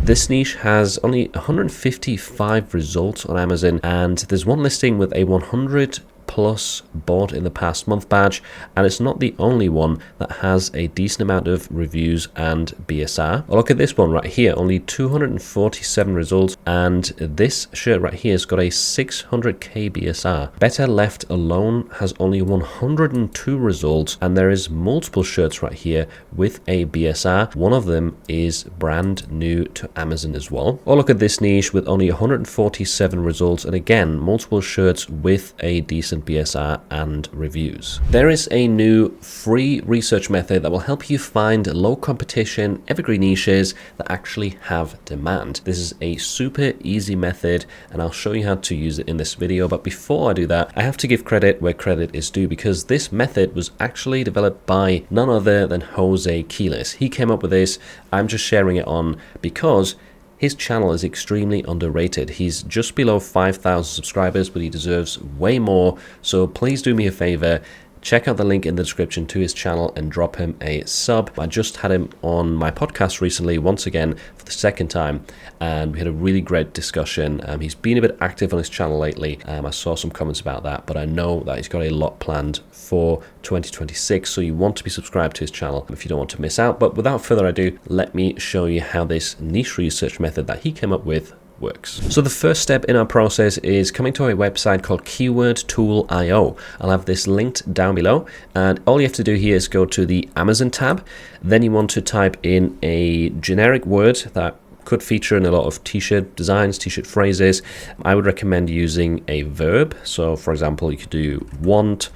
This niche has only 155 results on Amazon, and there's one listing with a 100 plus bought in the past month badge, and it's not the only one that has a decent amount of reviews and BSR. Well, look at this one right here, only 247 results, and this shirt right here has got a 600k BSR. Better Left Alone has only 102 results, and there is multiple shirts right here with a BSR. One of them is brand new to Amazon as well. Or look at this niche with only 147 results, and again, multiple shirts with a decent BSR and reviews. There is a new free research method that will help you find low competition evergreen niches that actually have demand. This is a super easy method, and I'll show you how to use it in this video. But before I do that, I have to give credit where credit is due, because this method was actually developed by none other than Jose Quiles. He came up with this. I'm just sharing it on because his channel is extremely underrated. He's just below 5,000 subscribers, but he deserves way more. So please do me a favor, check out the link in the description to his channel and drop him a sub. I just had him on my podcast recently, once again, for the second time, and we had a really great discussion. He's been a bit active on his channel lately. I saw some comments about that, but I know that he's got a lot planned for 2026, so you want to be subscribed to his channel if you don't want to miss out. But without further ado, let me show you how this niche research method that he came up with works. So the first step in our process is coming to a website called keywordtool.io. I'll have this linked down below, and all you have to do here is go to the Amazon tab. Then you want to type in a generic word that could feature in a lot of t-shirt designs, t-shirt phrases. I would recommend using a verb. So for example, you could do want,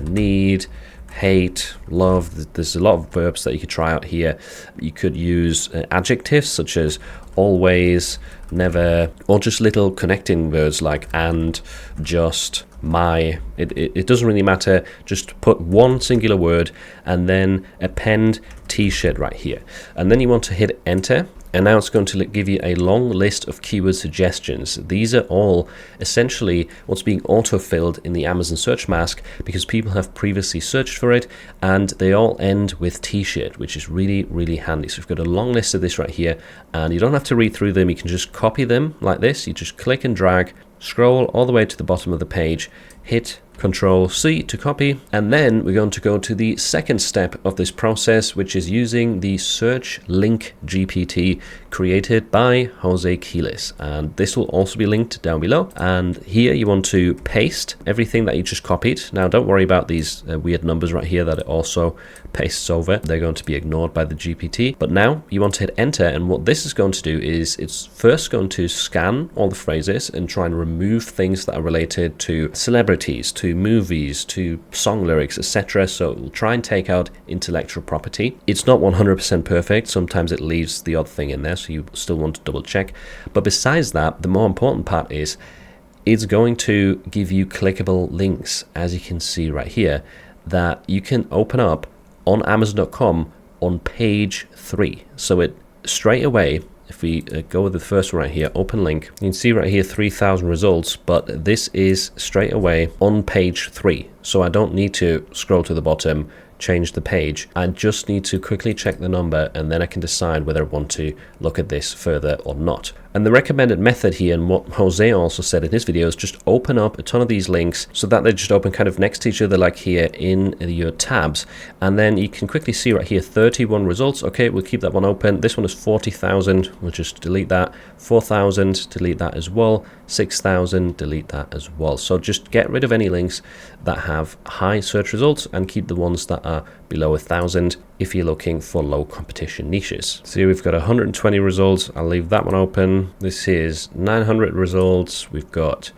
need, hate, love. There's a lot of verbs that you could try out here. You could use adjectives such as always, never, or just little connecting words like and, just, my. It doesn't really matter. Just put one singular word and then append t-shirt right here. And then you want to hit enter. And now it's going to give you a long list of keyword suggestions. These are all essentially what's being auto-filled in the Amazon search mask because people have previously searched for it, and they all end with t-shirt, which is really, really handy. So we've got a long list of this right here, and you don't have to read through them. You can just copy them like this. You just click and drag, scroll all the way to the bottom of the page, hit Control-C to copy, and then we're going to go to the second step of this process, which is using the search link GPT created by Jose Quiles, and this will also be linked down below. And here you want to paste everything that you just copied. Now don't worry about these weird numbers right here that it also pastes over. They're going to be ignored by the GPT. But now you want to hit enter, and what this is going to do is it's first going to scan all the phrases and try and remove things that are related to celebrities, to movies, to song lyrics, etc. So it will try and take out intellectual property. It's not 100% perfect. Sometimes it leaves the odd thing in there, so you still want to double check. But besides that, the more important part is it's going to give you clickable links, as you can see right here, that you can open up on Amazon.com on page 3. So it straight away, if we go with the first one right here, open link, you can see right here 3,000 results, but this is straight away on page 3. So I don't need to scroll to the bottom, change the page. I just need to quickly check the number, and then I can decide whether I want to look at this further or not. And the recommended method here, and what Jose also said in his video, is just open up a ton of these links so that they just open kind of next to each other like here in your tabs. And then you can quickly see right here 31 results. Okay, we'll keep that one open. This one is 40,000. We'll just delete that. 4,000, delete that as well. 6,000, delete that as well. So just get rid of any links that have high search results and keep the ones that are below 1,000 if you're looking for low competition niches. So here we've got 120 results. I'll leave that one open. This is 900 results. We've got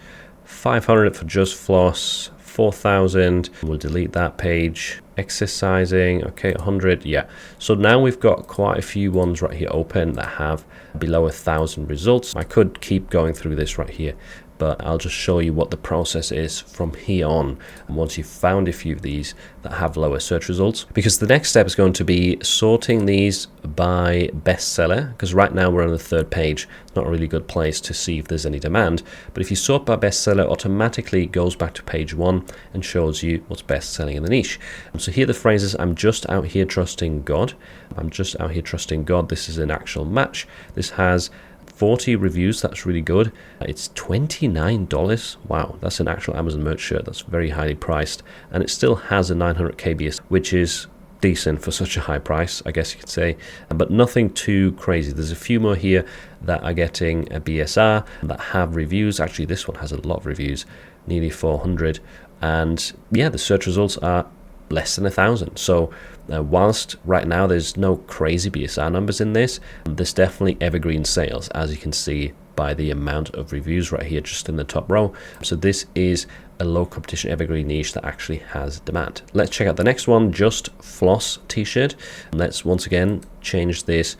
500 for just floss, 4,000. We'll delete that page. Exercising, okay, 100, yeah. So now we've got quite a few ones right here open that have below 1,000 results. I could keep going through this right here, but I'll just show you what the process is from here on, and once you've found a few of these that have lower search results, because the next step is going to be sorting these by bestseller, because right now we're on the third page. It's not a really good place to see if there's any demand, but if you sort by bestseller, automatically goes back to page 1 and shows you what's best selling in the niche. So here are the phrases: I'm just out here trusting God. I'm just out here trusting God. This is an actual match. This has 40 reviews. That's really good. It's $29. Wow, that's an actual Amazon merch shirt. That's very highly priced, and it still has a 900 KBS, which is decent for such a high price, I guess you could say, but nothing too crazy. There's a few more here that are getting a BSR that have reviews. Actually, this one has a lot of reviews, nearly 400, and yeah, the search results are less than 1,000. So whilst right now there's no crazy BSR numbers in this, there's definitely evergreen sales, as you can see by the amount of reviews right here just in the top row. So this is a low competition evergreen niche that actually has demand. Let's check out the next one, Just Floss t-shirt. Let's once again change this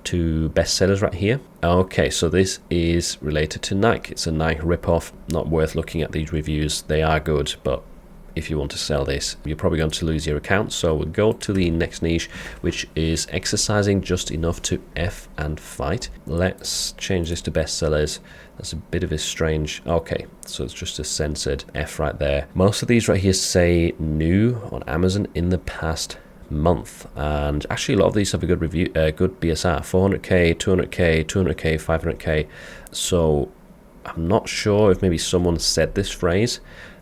to bestsellers right here. Okay, so this is related to Nike. It's a Nike ripoff. Not worth looking at these reviews. They are good, but if you want to sell this, you're probably going to lose your account. So we'll go to the next niche, which is exercising just enough to F and fight. Let's change this to bestsellers. That's a bit of a strange, okay, so it's just a censored F right there. Most of these right here say new on Amazon in the past month, and actually a lot of these have a good review, good BSR, 400k, 200k, 200k, 500k. So I'm not sure if maybe someone said this phrase,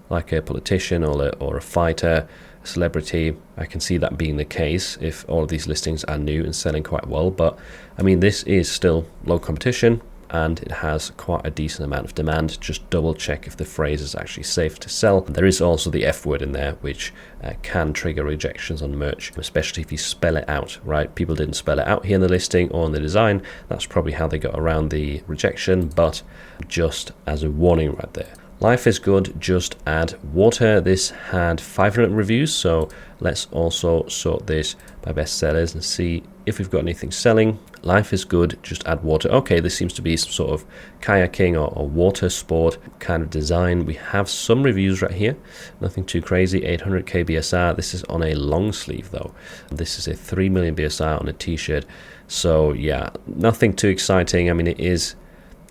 like a politician or a fighter, a celebrity. I can see that being the case if all of these listings are new and selling quite well. But I mean, this is still low competition and it has quite a decent amount of demand. Just double check if the phrase is actually safe to sell. There is also the F word in there, which can trigger rejections on merch, especially if you spell it out, right? People didn't spell it out here in the listing or in the design. That's probably how they got around the rejection, but just as a warning right there. Life is good, just add water. This had 500 reviews, so let's also sort this by bestsellers and see if we've got anything selling. Life is good, just add water. Okay, this seems to be some sort of kayaking or water sport kind of design. We have some reviews right here, nothing too crazy. 800 KBSR. This is on a long sleeve though. This is a 3 million BSR on a t-shirt. So yeah, nothing too exciting. I mean, it is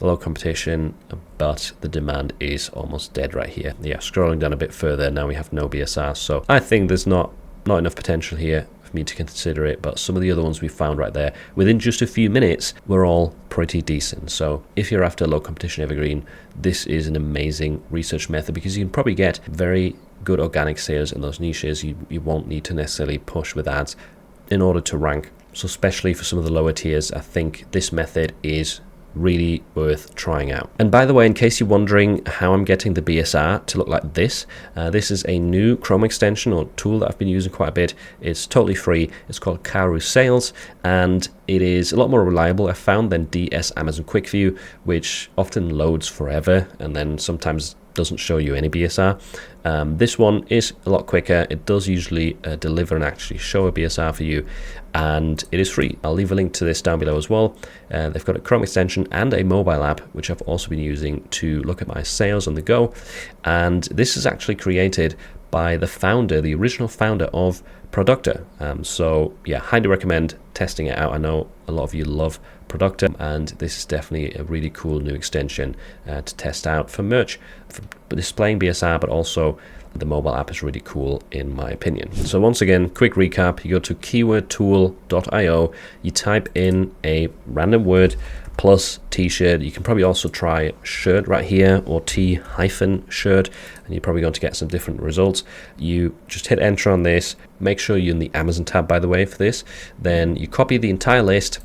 low competition, but the demand is almost dead right here. Yeah, scrolling down a bit further, now we have no BSR. So I think there's not enough potential here for me to consider it, but some of the other ones we found right there within just a few minutes were all pretty decent. So if you're after low competition evergreen, this is an amazing research method because you can probably get very good organic sales in those niches. You won't need to necessarily push with ads in order to rank. So especially for some of the lower tiers, I think this method is really worth trying out. And by the way, in case you're wondering how I'm getting the BSR to look like this, this is a new Chrome extension or tool that I've been using quite a bit. It's totally free. It's called Karu Sales, and it is a lot more reliable, I found, than DS Amazon Quick View, which often loads forever and then sometimes doesn't show you any BSR. This one is a lot quicker. It does usually deliver and actually show a BSR for you, and it is free. I'll leave a link to this down below as well. They've got a Chrome extension and a mobile app, which I've also been using to look at my sales on the go. And this is actually created by the founder, the original founder of Productor. So yeah, highly recommend testing it out. I know a lot of you love Productor, and this is definitely a really cool new extension to test out for merch, for displaying BSR, but also the mobile app is really cool in my opinion. So once again, quick recap: you go to keywordtool.io, you type in a random word plus t-shirt. You can probably also try shirt right here, or t-shirt, and you're probably going to get some different results. You just hit enter on this. Make sure you're in the Amazon tab, by the way, for this. Then you copy the entire list.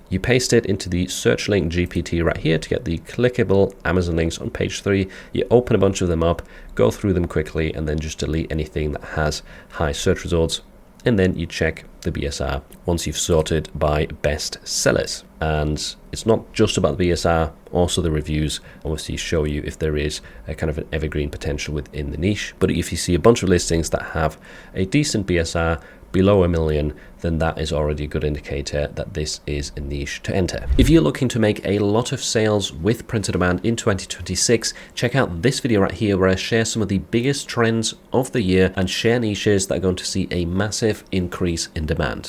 You paste it into the search link GPT right here to get the clickable Amazon links on page 3. You open a bunch of them up, go through them quickly, and then just delete anything that has high search results. And then you check the BSR once you've sorted by best sellers. And it's not just about the BSR, also the reviews obviously show you if there is a kind of an evergreen potential within the niche. But if you see a bunch of listings that have a decent BSR below 1 million, then that is already a good indicator that this is a niche to enter. If you're looking to make a lot of sales with print on demand in 2026, check out this video right here where I share some of the biggest trends of the year and share niches that are going to see a massive increase in demand.